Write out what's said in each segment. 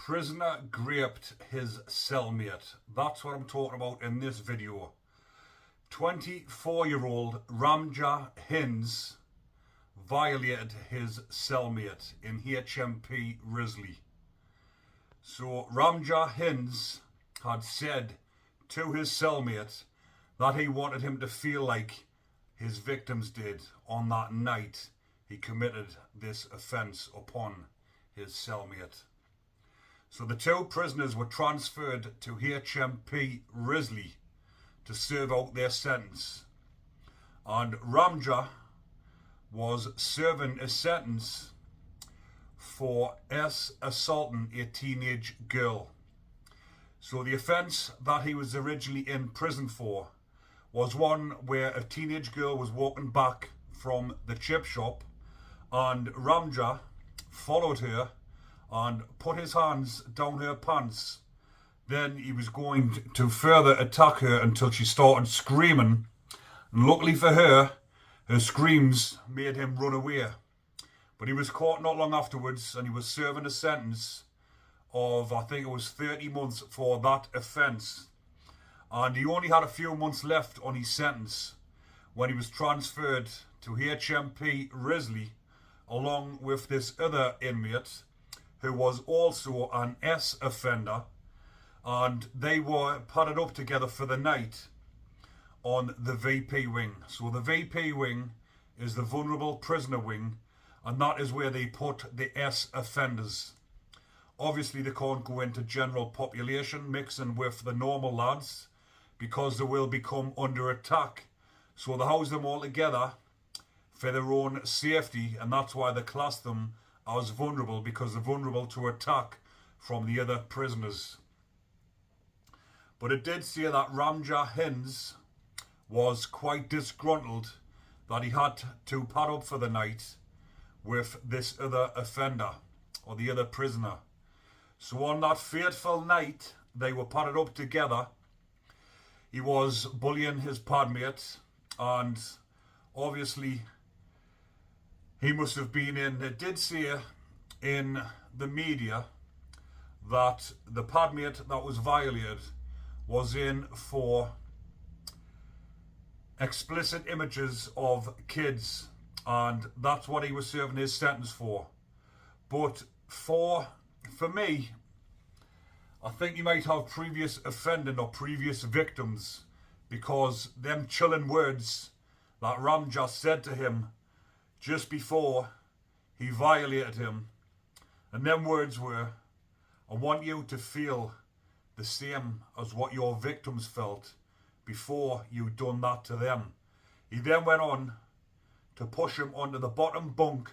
Prisoner raped his cellmate. That's what I'm talking about in this video. 24-year-old Ramja Hinds violated his cellmate in HMP Risley. So Ramja Hinds had said to his cellmate that he wanted him to feel like his victims did on that night he committed this offence upon his cellmate. So the two prisoners were transferred to HMP Risley to serve out their sentence. And Ramja was serving a sentence for assaulting a teenage girl. So the offence that he was originally in prison for was one where a teenage girl was walking back from the chip shop and Ramja followed her and put his hands down her pants. Then he was going to further attack her until she started screaming. And luckily for her, her screams made him run away. But he was caught not long afterwards and he was serving a sentence of, I think it was 30 months for that offence. And he only had a few months left on his sentence when he was transferred to HMP Risley along with this other inmate who was also an S offender, and they were padded up together for the night on the VP wing. So the VP wing is the vulnerable prisoner wing, and that is where they put the S offenders. Obviously they can't go into general population mixing with the normal lads because they will become under attack. So they house them all together for their own safety, and that's why they class them as vulnerable, because they're vulnerable to attack from the other prisoners. But it did say that Ramja Hinds was quite disgruntled that he had to pad up for the night with this other offender or the other prisoner. So on that fateful night they were padded up together, he was bullying his padmate, and obviously he must have been in. It did say in the media that the padmate that was violated was in for explicit images of kids, and that's what he was serving his sentence for. But for me, I think he might have previous offending or previous victims, because them chilling words that Ramja said to him just before he violated him, and them words were, "I want you to feel the same as what your victims felt before you done that to them." He then went on to push him onto the bottom bunk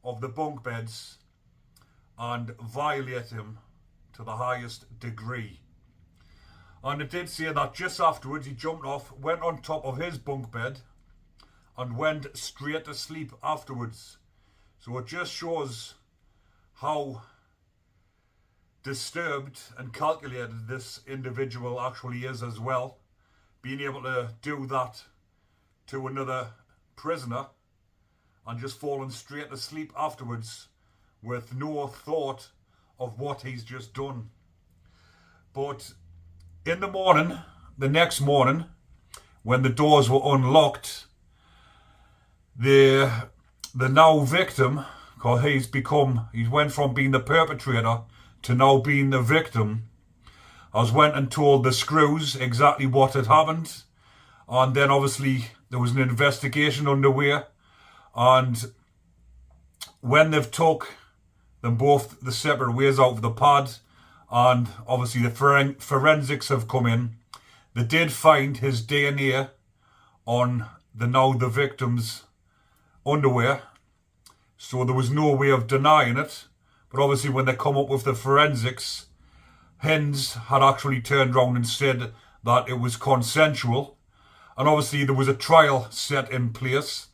of the bunk beds and violate him to the highest degree. And it did say that just afterwards he jumped off, went on top of his bunk bed and went straight to sleep afterwards. So it just shows how disturbed and calculated this individual actually is as well, being able to do that to another prisoner and just falling straight to sleep afterwards with no thought of what he's just done. But in the morning, the next morning, when the doors were unlocked, the now victim, because he went from being the perpetrator to now being the victim, went and told the screws exactly what had happened. And then obviously there was an investigation underway, and when they've took them both the separate ways out of the pad, and obviously the forensics have come in, they did find his DNA on the victim's underwear, so there was no way of denying it. But obviously when they come up with the forensics, Hinds had actually turned around and said that it was consensual, and obviously there was a trial set in place,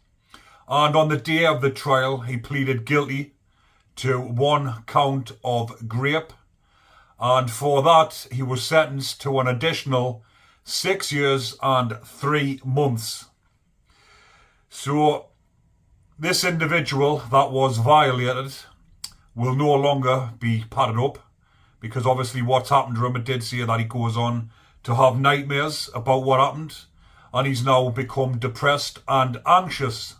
and on the day of the trial he pleaded guilty to 1 count of rape, and for that he was sentenced to an additional 6 years and 3 months. So this individual that was violated will no longer be padded up, because obviously what's happened to him, it did say that he goes on to have nightmares about what happened, and he's now become depressed and anxious.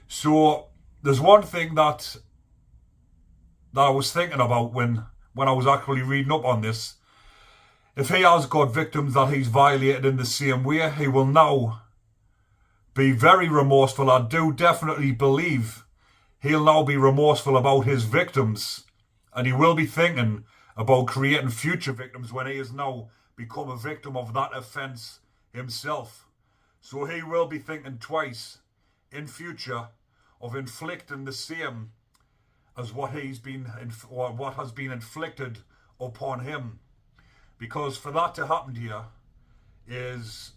So there's one thing that I was thinking about when I was actually reading up on this. If he has got victims that he's violated in the same way, he will now be very remorseful. I do definitely believe he'll now be remorseful about his victims, and he will be thinking about creating future victims when he has now become a victim of that offence himself. So he will be thinking twice in future of inflicting the same as what has been inflicted upon him. Because for that to happen here is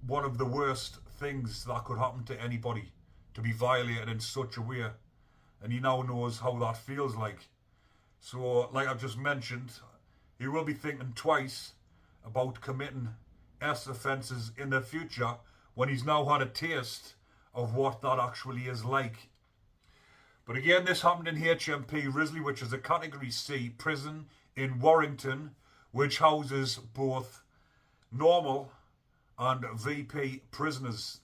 one of the worst things that could happen to anybody, to be violated in such a way. And he now knows how that feels like. So, like I've just mentioned, he will be thinking twice about committing S offences in the future when he's now had a taste of what that actually is like. But again, this happened in HMP Risley, which is a Category C prison in Warrington, which houses both normal and VP prisoners.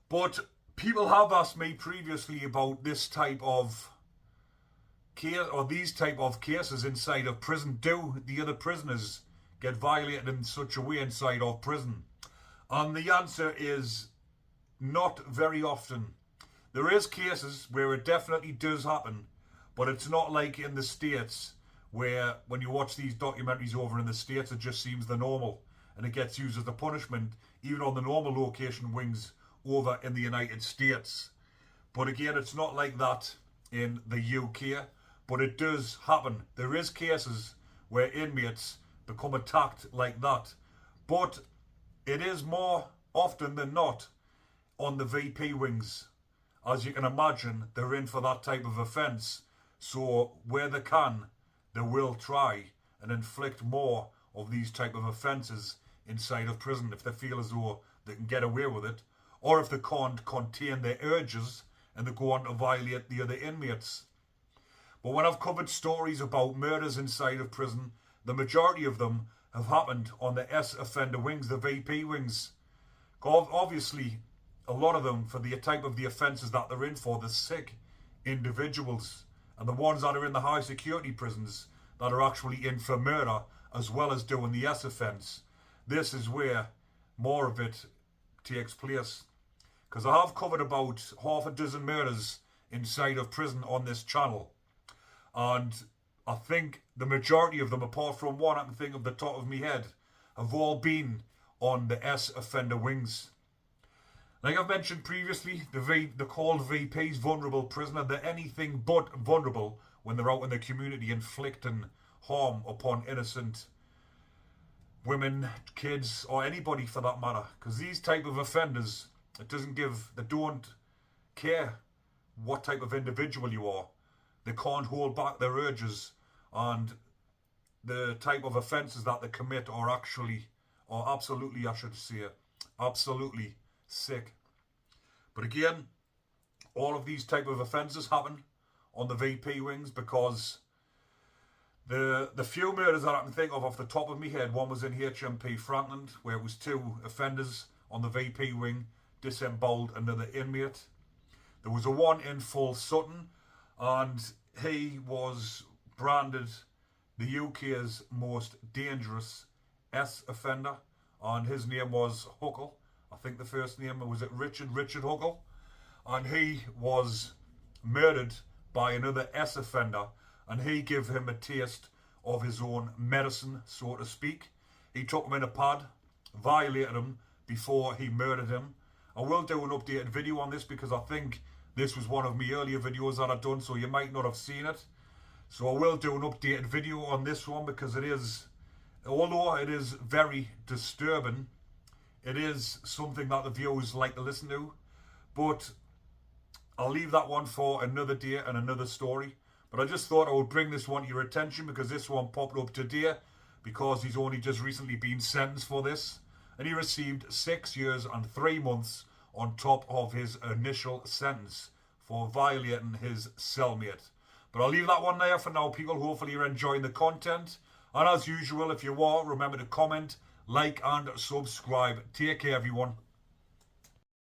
But people have asked me previously about this type of case, or these type of cases inside of prison. Do the other prisoners get violated in such a way inside of prison? And the answer is not very often. There is cases where it definitely does happen, but it's not like in the States, where when you watch these documentaries over in the States, it just seems the normal and it gets used as a punishment, even on the normal location wings over in the United States. But again, it's not like that in the UK, but it does happen. There is cases where inmates become attacked like that, but it is more often than not on the VP wings. As you can imagine, they're in for that type of offence, so where they can, they will try and inflict more of these type of offences inside of prison if they feel as though they can get away with it, or if they can't contain their urges and they go on to violate the other inmates. But when I've covered stories about murders inside of prison, the majority of them have happened on the S offender wings, the VP wings. Obviously, a lot of them, for the type of the offences that they're in for, the sick individuals, and the ones that are in the high security prisons that are actually in for murder as well as doing the S offence. This is where more of it takes place. Because I have covered about half a dozen murders inside of prison on this channel. And I think the majority of them, apart from one I can think of the top of my head, have all been on the S offender wings. Like I've mentioned previously, they're called VPs, vulnerable prisoner. They're anything but vulnerable when they're out in the community inflicting harm upon innocent women, kids, or anybody for that matter. Because these type of offenders, they don't care what type of individual you are. They can't hold back their urges, and the type of offences that they commit are absolutely, I should say, absolutely sick. But again, all of these type of offences happen on the VP wings because the few murders that I can think of off the top of my head, one was in HMP Franklin, where it was 2 offenders on the VP wing disemboweled another inmate. There was a one in Full Sutton, and he was branded the UK's most dangerous S offender, and his name was Huckle. I think the first name was Richard Huckle, and he was murdered by another S offender, and he gave him a taste of his own medicine, so to speak. He took him in a pad, violated him before he murdered him. I will do an updated video on this because I think this was one of my earlier videos that I've done, so you might not have seen it. So I will do an updated video on this one because it is, although it is very disturbing, it is something that the viewers like to listen to. But I'll leave that one for another day and another story. But I just thought I would bring this one to your attention because this one popped up today because he's only just recently been sentenced for this. And he received 6 years and 3 months on top of his initial sentence for violating his cellmate. But I'll leave that one there for now, people. Hopefully you're enjoying the content. And as usual, if you are, remember to comment, like and subscribe. Take care, everyone.